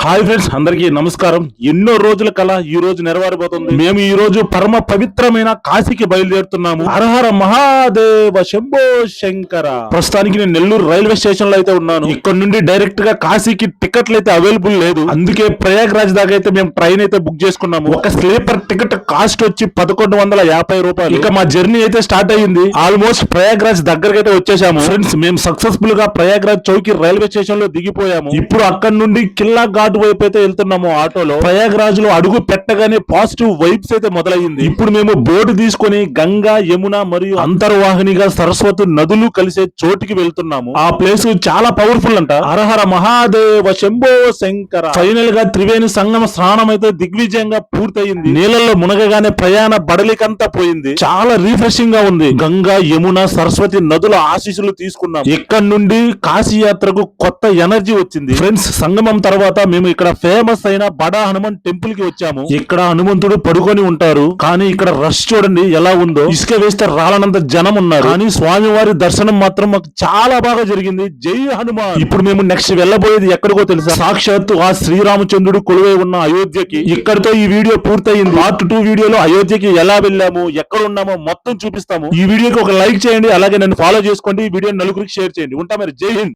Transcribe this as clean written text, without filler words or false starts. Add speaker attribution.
Speaker 1: Hi friends, అందరికీ నమస్కారం. ఎన్నో రోజుల కల ఈ రోజు నెరవేరబోతుంది. మేము ఈ రోజు పరమ పవిత్రమైన కాశీకి బయలుదేరుతున్నాము. హరహర మహాదేవ శంభో శంకర. ప్రస్తుతానికి నేను నెల్లూరు రైల్వే స్టేషన్ లో అయితే ఉన్నాను. ఇక్కడ నుండి డైరెక్ట్ గా కాశీకి టికెట్లు అయితే అవైలబుల్ లేదు. అందుకే ప్రయాగ్రాజ్ దాకా అయితే మేము ట్రైన్ అయితే బుక్ చేసుకున్నాము. ఒక స్లీపర్ టికెట్ కాస్ట్ వచ్చి 1150 రూపాయలు. ఇక మా జర్నీ అయితే స్టార్ట్ అయ్యింది. ఆల్మోస్ట్ ప్రయాగ్రాజ్ దగ్గరకు అయితే వచ్చేసాము. ఫ్రెండ్స్, మేము సక్సెస్ఫుల్ గా ప్రయాగ్రాజ్ చౌకి రైల్వే స్టేషన్ లో దిగిపోయాము. ఇప్పుడు అక్కడ నుండి కిల్లా ఘాట్ వైపు అయితే వెళ్తున్నాము ఆటోలో. ప్రయాగ్రాజ్ లో అడుగు పెట్టగానే పాజిటివ్ వైబ్స్ అయితే మొదలయ్యింది. ఇప్పుడు మేము బోర్డు తీసుకొని గంగా, యమున మరియు అంతర్వాహినిగా సరస్వతి నదులు కలిసే చోటికి వెళ్తున్నాము. ఆ ప్లేస్ చాలా పవర్ఫుల్ అంట. హరహర మహాదేవ శంభో శంకర. ఫైనల్ గా త్రివేణి సంగమ స్నానం అయితే దిగ్విజయంగా పూర్తయింది. నీళ్ళల్లో మునగగానే ప్రయాణ బడలికంతా పోయింది. చాలా రిఫ్రెషింగ్ గా ఉంది. గంగా, యమున, సరస్వతి నదుల ఆశీస్సులు తీసుకున్నాం. ఇక్కడ నుండి కాశీ యాత్రకు కొత్త ఎనర్జీ వచ్చింది. ఫ్రెండ్స్, సంగమం తర్వాత మేము ఇక్కడ ఫేమస్ అయిన బడా హనుమాన్ టెంపుల్ కి వచ్చాము. ఇక్కడ హనుమంతుడు పడుకొని ఉంటారు. కానీ ఇక్కడ రష్ చూడండి ఎలా ఉందో. ఇసుక వేస్తే రాలనంత జనం ఉన్నారు. కానీ స్వామివారి దర్శనం మాత్రం మాకు చాలా బాగా జరిగింది. జై హనుమాన్. ఇప్పుడు మేము నెక్స్ట్ వెళ్ళబోయేది ఎక్కడికో తెలుసా? సాక్షాత్తు ఆ శ్రీరామచంద్రుడు కొలువై ఉన్న అయోధ్యకి. ఇక్కడితో ఈ వీడియో పూర్తయింది. పార్ట్ 2 వీడియోలో అయోధ్యకి ఎలా వెళ్ళాము, ఎక్కడ ఉన్నామో మొత్తం చూపిస్తాము. ఈ వీడియోకి ఒక లైక్ చేయండి, అలాగే నన్ను ఫాలో చేసుకోండి. ఈ వీడియోని నలుగురికి షేర్ చేయండి. ఉంటా మరి. జై హింద్.